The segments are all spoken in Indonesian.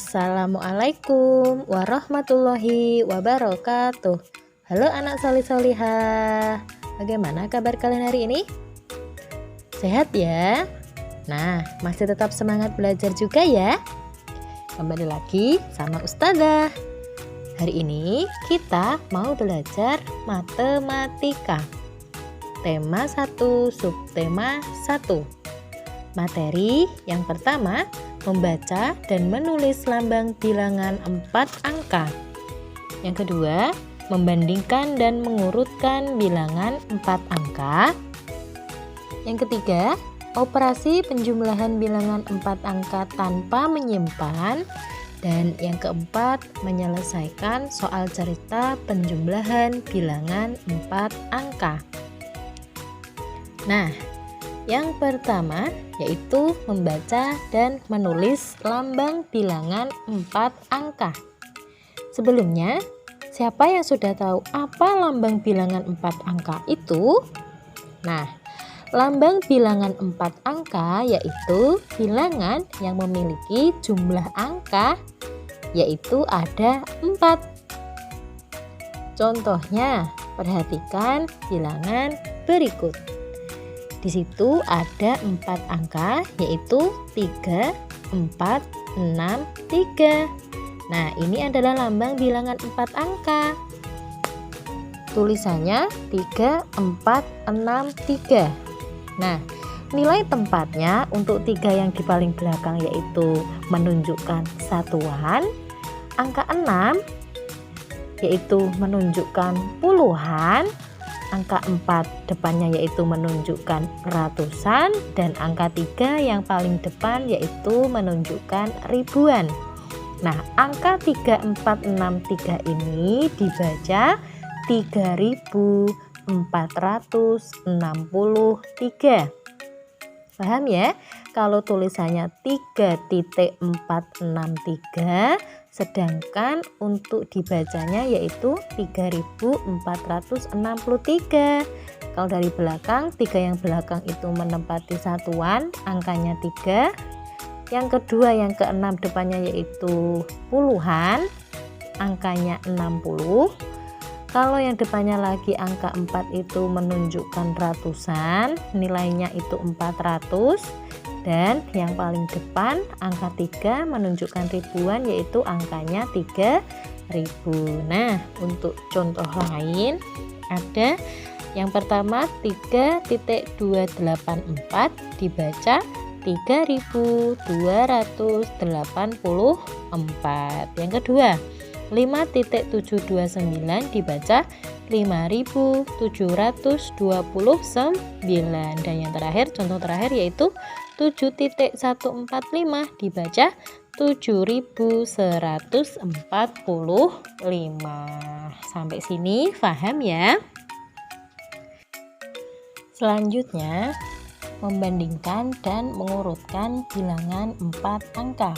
Assalamualaikum warahmatullahi wabarakatuh. Halo anak solih-solihah, bagaimana kabar kalian hari ini? Sehat ya? Nah, masih tetap semangat belajar juga ya? Kembali lagi sama Ustazah. Hari ini kita mau belajar matematika. Tema 1, subtema 1. Materi yang pertama, membaca dan menulis lambang bilangan 4 angka. Yang kedua, membandingkan dan mengurutkan bilangan 4 angka. Yang ketiga, operasi penjumlahan bilangan 4 angka tanpa menyimpan. Dan yang keempat, menyelesaikan soal cerita penjumlahan bilangan 4 angka. Nah, yang pertama yaitu membaca dan menulis lambang bilangan 4 angka. Sebelumnya, siapa yang sudah tahu apa lambang bilangan 4 angka itu? Nah, lambang bilangan 4 angka yaitu bilangan yang memiliki jumlah angka yaitu ada 4. Contohnya, perhatikan bilangan berikut. Di situ ada 4 angka yaitu 3, 4, 6, 3. Nah, ini adalah lambang bilangan 4 angka. Tulisannya 3, 4, 6, 3. Nah, nilai tempatnya untuk 3 yang di paling belakang yaitu menunjukkan satuan. Angka 6 yaitu menunjukkan puluhan. Angka 4 depannya yaitu menunjukkan ratusan, dan angka 3 yang paling depan yaitu menunjukkan ribuan. Nah, angka 3, 4, 6, 3 ini dibaca 3463. Paham ya? Kalau tulisannya 3.463, sedangkan untuk dibacanya yaitu 3463. Kalau dari belakang, 3 yang belakang itu menempati satuan, angkanya 3. Yang kedua, yang ke-6 depannya yaitu puluhan, angkanya 60. Kalau yang depannya lagi angka 4 itu menunjukkan ratusan, nilainya itu 400. Dan yang paling depan angka 3 menunjukkan ribuan yaitu angkanya 3000. Nah, untuk contoh lain ada yang pertama 3.284 dibaca 3284. Yang kedua 5.729 dibaca 5729. Dan yang terakhir, contoh terakhir yaitu 7.145 dibaca 7145. Sampai sini paham ya? Selanjutnya, membandingkan dan mengurutkan bilangan 4 angka.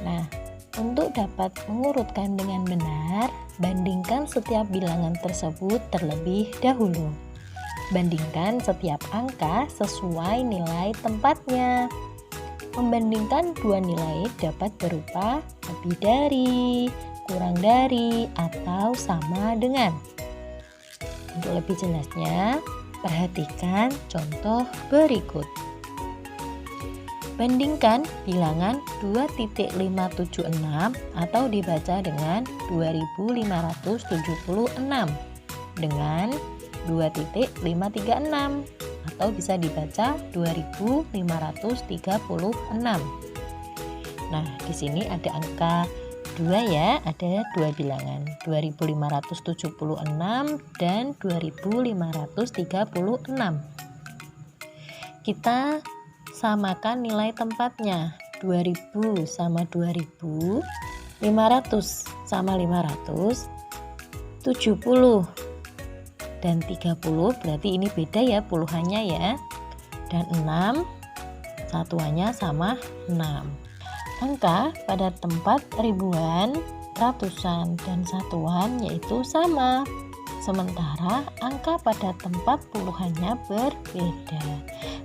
Nah, untuk dapat mengurutkan dengan benar, bandingkan setiap bilangan tersebut terlebih dahulu. Bandingkan setiap angka sesuai nilai tempatnya. Membandingkan dua nilai dapat berupa lebih dari, kurang dari, atau sama dengan. Untuk lebih jelasnya, perhatikan contoh berikut. Bandingkan bilangan 2.576 atau dibaca dengan 2576 dengan 2.536 atau bisa dibaca 2536. Nah, di sini ada angka 2 ya, ada 2 bilangan, 2576 dan 2536. Kita samakan nilai tempatnya. 2000 sama 2000, 500 sama 500, 70 dan 30, berarti ini beda ya puluhannya ya. Dan 6 satuannya sama 6. Angka pada tempat ribuan, ratusan, dan satuan yaitu sama. Sementara angka pada tempat puluhannya berbeda.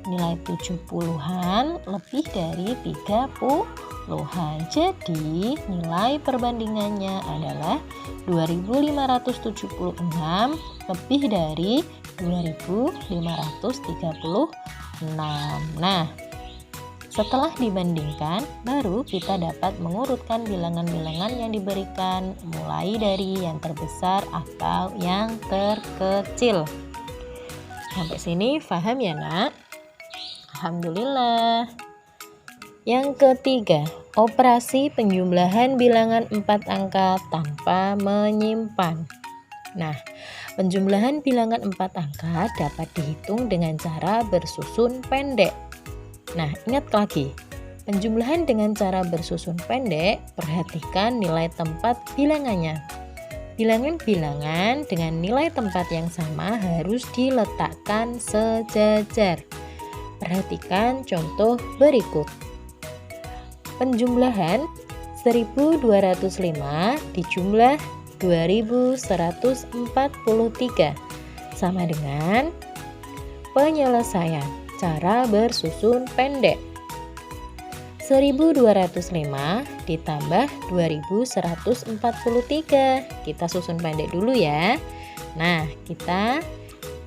Nilai 70-an lebih dari 30. puluhan. Jadi nilai perbandingannya adalah 2576 lebih dari 2536. Nah, setelah dibandingkan, baru kita dapat mengurutkan bilangan-bilangan yang diberikan mulai dari yang terbesar atau yang terkecil. Sampai sini paham ya nak? Alhamdulillah. Yang ketiga, operasi penjumlahan bilangan 4 angka tanpa menyimpan. Nah, penjumlahan bilangan 4 angka dapat dihitung dengan cara bersusun pendek. Nah, ingat lagi, penjumlahan dengan cara bersusun pendek, perhatikan nilai tempat bilangannya. Bilangan-bilangan dengan nilai tempat yang sama harus diletakkan sejajar. Perhatikan contoh berikut. Penjumlahan 1205 dijumlah 2143 sama dengan penyelesaian cara bersusun pendek. 1205 ditambah 2143. Kita susun pendek dulu ya. Nah, kita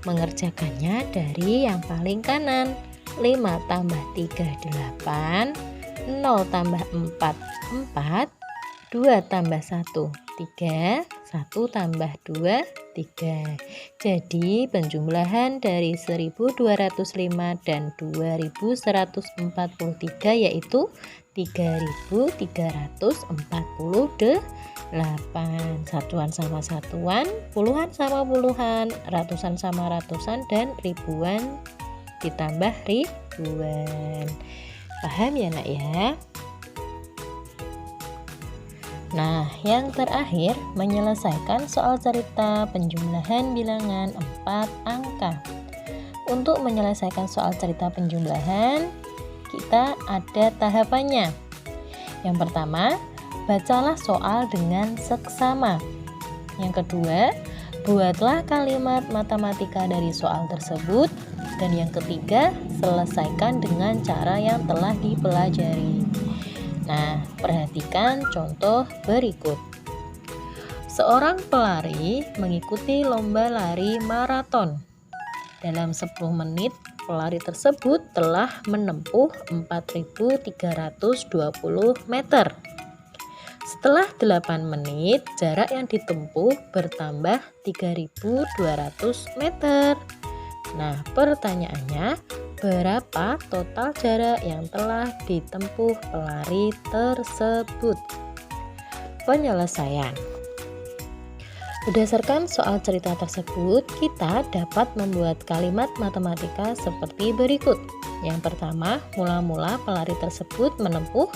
mengerjakannya dari yang paling kanan. 5 tambah 3 8, 0 tambah 4 4, 2 tambah 1 3, 1 tambah 2 3. Jadi penjumlahan dari 1205 dan 2143 yaitu 3348. Satuan sama satuan, puluhan sama puluhan, ratusan sama ratusan, dan ribuan ditambah ribuan. Paham ya nak ya? Nah, yang terakhir menyelesaikan soal cerita penjumlahan bilangan 4 angka. Untuk menyelesaikan soal cerita penjumlahan, kita ada tahapannya. Yang pertama, bacalah soal dengan seksama. Yang kedua, buatlah kalimat matematika dari soal tersebut. Dan yang ketiga, selesaikan dengan cara yang telah dipelajari. Nah, perhatikan contoh berikut. Seorang pelari mengikuti lomba lari maraton. Dalam 10 menit, pelari tersebut telah menempuh 4.320 meter. Setelah 8 menit, jarak yang ditempuh bertambah 3.200 meter. Nah, pertanyaannya, berapa total jarak yang telah ditempuh pelari tersebut? Penyelesaian. Berdasarkan soal cerita tersebut, kita dapat membuat kalimat matematika seperti berikut. Yang pertama, mula-mula pelari tersebut menempuh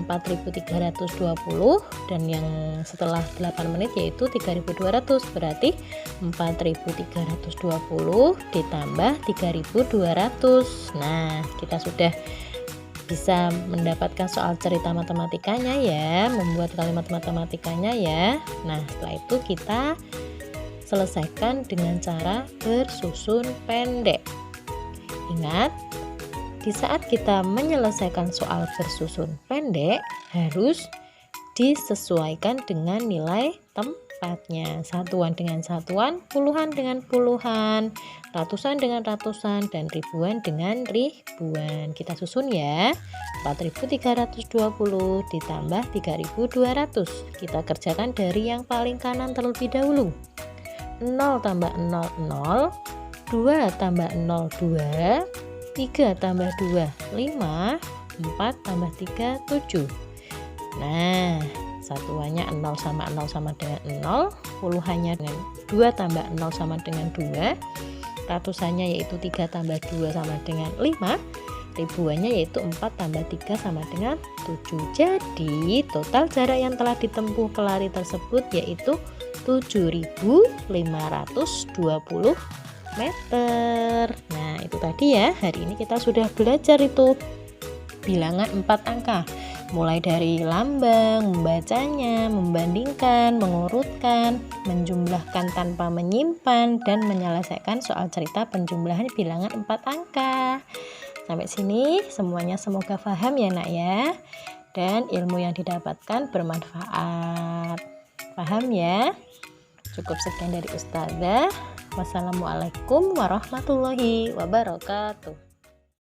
4.320 dan yang setelah 8 menit yaitu 3.200, berarti 4.320 ditambah 3.200. Nah, kita sudah bisa mendapatkan soal cerita matematikanya ya, membuat kalimat matematikanya ya. Nah, setelah itu kita selesaikan dengan cara bersusun pendek. Ingat, di saat kita menyelesaikan soal bersusun pendek harus disesuaikan dengan nilai tempatnya. Satuan dengan satuan, puluhan dengan puluhan, ratusan dengan ratusan, dan ribuan dengan ribuan. Kita susun ya. 4.320 ditambah 3.200. Kita kerjakan dari yang paling kanan terlebih dahulu. 0 tambah 0 0, 2 tambah 0 2, 3 tambah 2 5, 4 tambah 3 7. Nah, satuannya 0 sama 0 sama dengan 0, puluhannya dengan 2 tambah 0 sama dengan 2, ratusannya yaitu 3 tambah 2 sama dengan 5, ribuannya yaitu 4 tambah 3 sama dengan 7. Jadi total jarak yang telah ditempuh pelari tersebut yaitu 7.520 meter. Nah, itu tadi ya, hari ini kita sudah belajar itu bilangan 4 angka, mulai dari lambang, membacanya, membandingkan, mengurutkan, menjumlahkan tanpa menyimpan, dan menyelesaikan soal cerita penjumlahan bilangan 4 angka. Sampai sini semuanya semoga paham ya nak ya. dan ilmu yang didapatkan bermanfaat. Paham ya? Cukup sekian dari Ustazah. Wassalamualaikum warahmatullahi wabarakatuh.